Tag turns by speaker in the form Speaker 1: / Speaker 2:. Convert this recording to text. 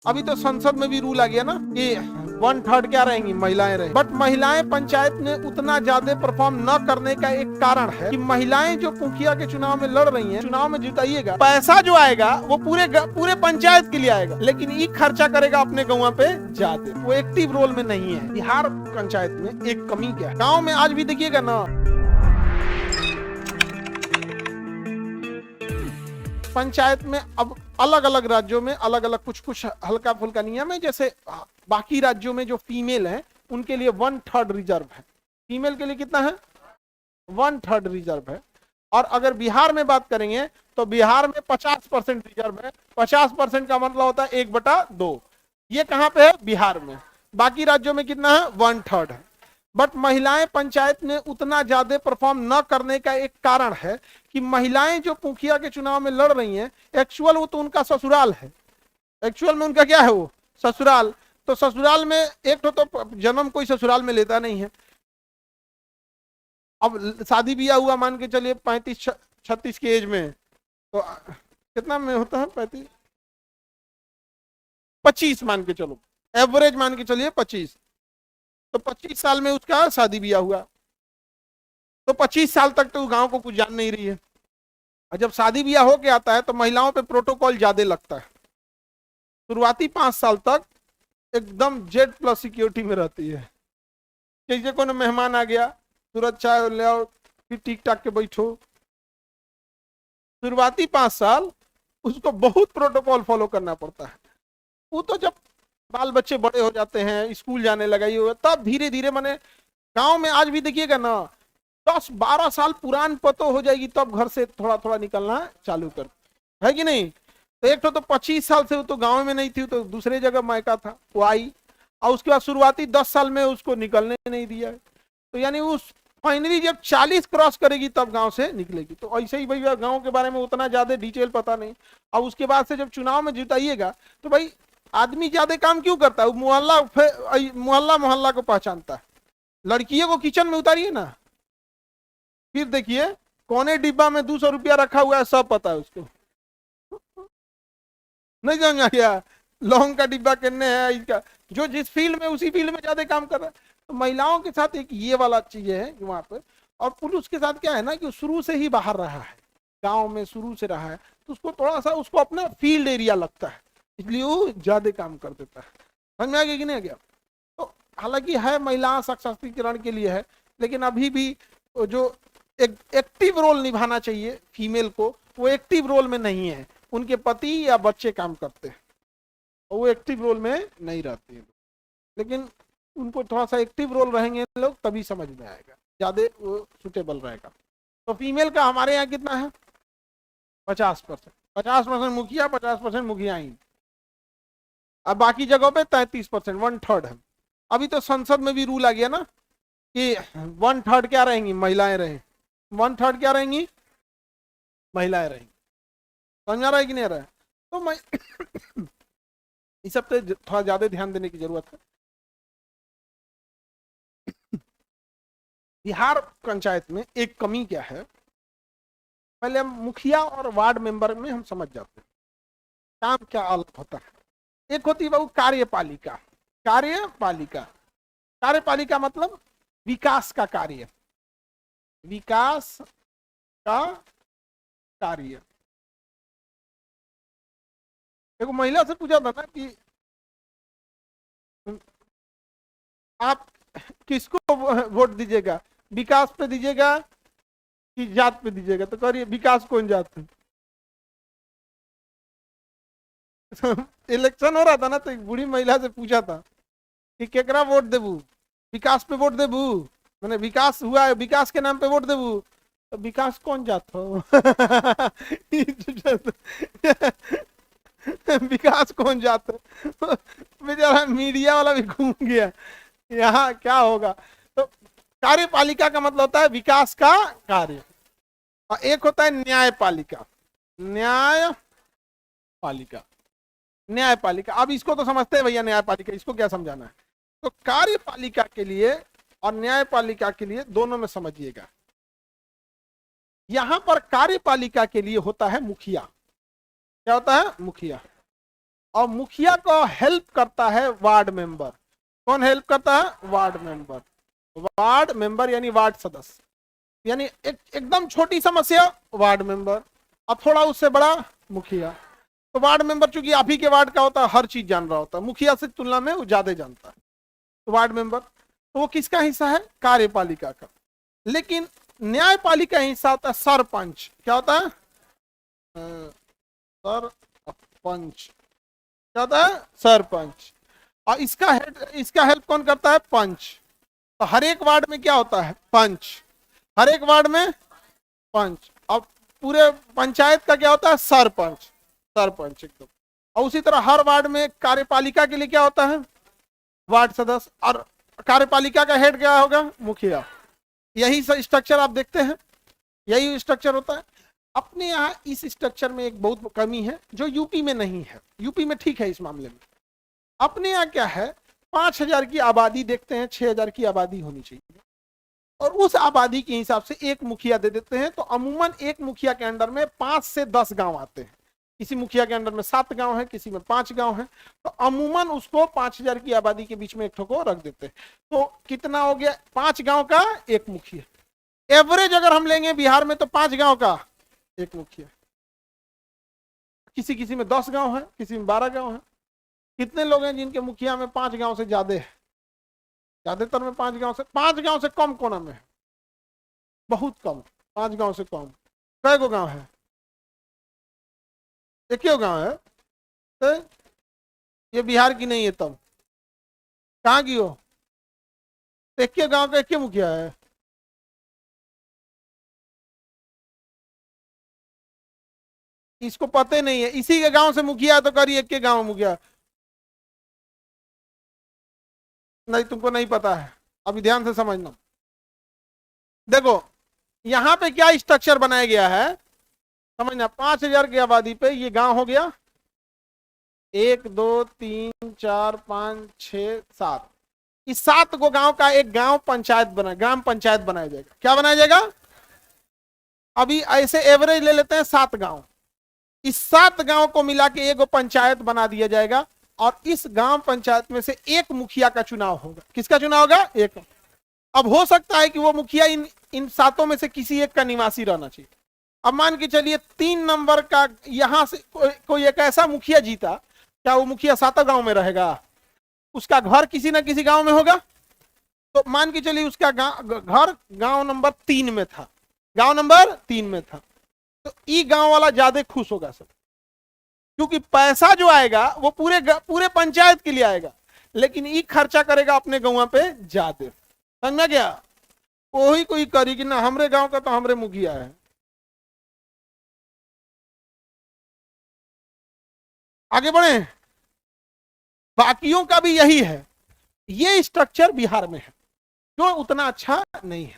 Speaker 1: अभी तो संसद में भी रूल आ गया ना कि 1/3 क्या रहेंगी, महिलाएं रहेंगी। बट महिलाएं पंचायत में उतना ज्यादा परफॉर्म न करने का एक कारण है कि महिलाएं जो मुखिया के चुनाव में लड़ रही हैं, चुनाव में जिताइएगा, पैसा जो आएगा वो पूरे पंचायत के लिए आएगा, लेकिन ये खर्चा करेगा अपने गाँव पे ज्यादा, वो एक्टिव रोल में नहीं है। बिहार पंचायत में एक कमी क्या है, गाँव में आज भी देखिएगा ना, पंचायत में अब अलग अलग राज्यों में अलग अलग कुछ हल्का फुल्का नियम है। जैसे बाकी राज्यों में जो फीमेल है उनके लिए 1/3 रिजर्व है, फीमेल के लिए कितना है, 1/3 रिजर्व है। और अगर बिहार में बात करेंगे तो बिहार में 50% रिजर्व है। 50% का मतलब होता है 1/2। ये कहां पे है, बिहार में। बाकी राज्यों में कितना है, 1/3 है। बट महिलाएं पंचायत में उतना ज्यादा परफॉर्म न करने का एक कारण है कि महिलाएं जो मुखिया के चुनाव में लड़ रही हैं, एक्चुअल वो तो उनका ससुराल है, एक्चुअल में उनका क्या है, वो ससुराल। तो ससुराल में एक तो जन्म कोई ससुराल में लेता नहीं है। अब शादी ब्याह हुआ मान के चलिए 35-36 की एज में, तो कितना में होता है, 25 मान के चलो, एवरेज मान के चलिए 25। तो 25 साल में उसका शादी ब्याह हुआ, तो 25 साल तक तो गांव को कुछ जान नहीं रही है। और जब शादी ब्याह हो के आता है तो महिलाओं पे प्रोटोकॉल ज्यादा लगता है। शुरुआती 5 साल तक एकदम Z+ सिक्योरिटी में रहती है। जैसे कोई मेहमान आ गया, तुरंत चाय ले आओ, फिर टिक टाक के बैठो। शुरुआती 5 साल उसको बहुत प्रोटोकॉल फॉलो करना पड़ता है। वो तो जब बाल बच्चे बड़े हो जाते हैं, स्कूल जाने लगा, ये हुआ, तब धीरे धीरे मैंने गांव में आज भी देखिएगा ना, 10-12 साल पुरान पतो हो जाएगी तब घर से थोड़ा थोड़ा निकलना चालू कर, है कि नहीं। तो एक तो 25 साल से वो तो गांव में नहीं थी, तो दूसरे जगह मायका था, वो आई, और उसके बाद शुरुआती 10 साल में उसको निकलने नहीं दिया। तो यानी उस फाइनली जब 40 क्रॉस करेगी तब गांव से निकलेगी। तो ऐसे ही भैया गांव के बारे में उतना ज्यादा डिटेल पता नहीं। और उसके बाद से जब चुनाव में जिताइएगा तो भाई आदमी ज्यादा काम क्यों करता है, मोहल्ला मोहल्ला को पहचानता है। लड़कियों को किचन में उतारिए ना, फिर देखिए कोने डिब्बा में 200 रुपया रखा हुआ है, सब पता है उसको। नहीं समझ आ गया, लौंग का डिब्बा कितने है, इसका जो जिस फील्ड में उसी फील्ड में ज्यादा काम कर रहा है। तो महिलाओं के साथ एक ये वाला चीज है वहां पर। और पुरुष के साथ क्या है ना कि शुरू से ही बाहर रहा है, गांव में शुरू से रहा है, तो उसको थोड़ा सा उसको अपना फील्ड एरिया लगता है, इसलिए वो ज्यादा काम कर देता है। समझ में आ गया कि नहीं आ गया। तो हालांकि है महिला सशक्तिकरण के लिए है, लेकिन अभी भी जो एक एक्टिव रोल निभाना चाहिए फीमेल को, वो एक्टिव रोल में नहीं है। उनके पति या बच्चे काम करते हैं और वो एक्टिव रोल में नहीं रहते हैं। लेकिन उनको थोड़ा सा एक्टिव रोल रहेंगे लोग, तभी समझ में आएगा, ज्यादा वो सुटेबल रहेगा। तो फीमेल का हमारे यहाँ कितना है, 50%। 50% मुखिया, 50% मुखियाई। अब बाकी जगहों पे 33%, 1/3 है। अभी तो संसद में भी रूल आ गया ना कि 1/3 क्या रहेंगी, महिलाएं रहें। 1/3 क्या रहेंगी, महिलाएं रहेंगी। समझ आ रहा है कि नहीं आ रहा है। तो मैं इस सब पे थोड़ा ज्यादा ध्यान देने की जरूरत है। बिहार पंचायत में एक कमी क्या है, पहले हम मुखिया और वार्ड मेंबर में हम समझ जाते हैं काम क्या अलग होता है। एक होती है वो कार्यपालिका। कार्यपालिका, कार्यपालिका मतलब विकास का कार्य, विकास का कार्य। देखो महिला से पूछा था ना कि आप किसको वोट दीजिएगा, विकास पे दीजिएगा कि जात पे दीजिएगा, तो कह रही है विकास कौन जात है। इलेक्शन हो रहा था ना, तो एक बूढ़ी महिला से पूछा था कि केकरा वोट देबू, विकास पे वोट देबू, मैंने विकास हुआ है, विकास के नाम पे वोट देबू, तो विकास कौन जात हो। विकास कौन जात है। बेचारा मीडिया वाला भी घूम गया, यहाँ क्या होगा। तो कार्यपालिका का मतलब होता है विकास का कार्य, और एक होता है न्यायपालिका। न्यायपालिका, न्यायपालिका, अब इसको तो समझते हैं भैया, न्यायपालिका इसको क्या समझाना है। तो कार्यपालिका के लिए और न्यायपालिका के लिए दोनों में समझिएगा। यहां पर कार्यपालिका के लिए होता है मुखिया। क्या होता है, मुखिया। और मुखिया को हेल्प करता है वार्ड मेंबर। कौन हेल्प करता है? Ward member. वार्ड मेंबर यानी वार्ड सदस्य, यानी एकदम छोटी समस्या वार्ड मेंबर, और थोड़ा उससे बड़ा मुखिया। तो वार्ड मेंबर चूंकि आप ही के वार्ड का होता है, हर चीज जान रहा होता है, मुखिया से तुलना में वो ज्यादा जानता है। तो वार्ड मेंबर, तो वो किसका हिस्सा है? कार्यपालिका का। लेकिन न्यायपालिका हिस्सा होता है सरपंच। क्या होता है? सरपंच। क्या होता है? सरपंच। और इसका हेल्प कौन करता है? पंच। तो हर एक वार्ड में क्या होता है? पंच। हर एक वार्ड में पंच। अब पूरे पंचायत का क्या होता है? सरपंच। सरपंच एकदम। और उसी तरह हर वार्ड में कार्यपालिका के लिए क्या होता है? वार्ड सदस्य। और कार्यपालिका का हेड क्या होगा? मुखिया। यही स्ट्रक्चर आप देखते हैं, यही स्ट्रक्चर होता है। अपने यहाँ इस स्ट्रक्चर में एक बहुत कमी है जो यूपी में नहीं है। यूपी में ठीक है इस मामले में। अपने यहाँ क्या है, 5,000 की आबादी देखते हैं, 6,000 की आबादी होनी चाहिए, और उस आबादी के हिसाब से एक मुखिया दे देते हैं। तो अमूमन एक मुखिया के अंडर में 5 से 10 गांव आते हैं। किसी मुखिया के अंडर में 7 गांव है, किसी में 5 गांव है। तो अमूमन उसको 5,000 की आबादी के बीच में एक ठो को रख देते हैं। तो कितना हो गया? 5 गांव का एक मुखिया। एवरेज अगर हम लेंगे बिहार में तो 5 गांव का एक मुखिया। किसी किसी में 10 गांव है, किसी में 12 गांव है। कितने लोग हैं जिनके मुखिया में 5 गांव से ज्यादा है? ज्यादातर में 5 गांव से कम कोना में है, बहुत कम। 5 गांव से कम। कै गो गांव है? एक ही गांव है। तो ये बिहार की नहीं है, तब कहाँ की हो? एक के गांव का एक के मुखिया है। इसको पता नहीं है, इसी के गांव से मुखिया तो करिए, एक के गांव मुखिया। नहीं, तुमको नहीं पता है, अभी ध्यान से समझना। देखो यहां पे क्या स्ट्रक्चर बनाया गया है, समझना। 5,000 की आबादी पे ये गांव हो गया 1 2 3 4 5 6 7। इस 7 को गांव का एक ग्राम पंचायत बनाया जाएगा। क्या बनाया जाएगा? अभी ऐसे एवरेज ले लेते हैं 7 गांव। इस 7 गांव को मिला के एक पंचायत बना दिया जाएगा, और इस गांव पंचायत में से एक मुखिया का चुनाव होगा। किसका चुनाव होगा? एक। अब हो सकता है कि वो मुखिया इन 7 में से किसी एक का निवासी रहना चाहिए। अब मान के चलिए 3 नंबर का यहां से कोई एक ऐसा मुखिया जीता, क्या वो मुखिया 7 गांव में रहेगा? उसका घर किसी ना किसी गांव में होगा। तो मान के चलिए उसका घर गांव नंबर 3 में था, गांव नंबर 3 में था। तो ई गांव वाला ज्यादा खुश होगा सब, क्योंकि पैसा जो आएगा वो पूरे पंचायत के लिए आएगा, लेकिन ई खर्चा करेगा अपने गांव पे ज्यादा। समझ में गया? कोई कोई करी कि ना हमरे गांव का तो हमरे मुखिया है। आगे बढ़े। बाकियों का भी यही है। ये स्ट्रक्चर बिहार में है जो उतना अच्छा नहीं है।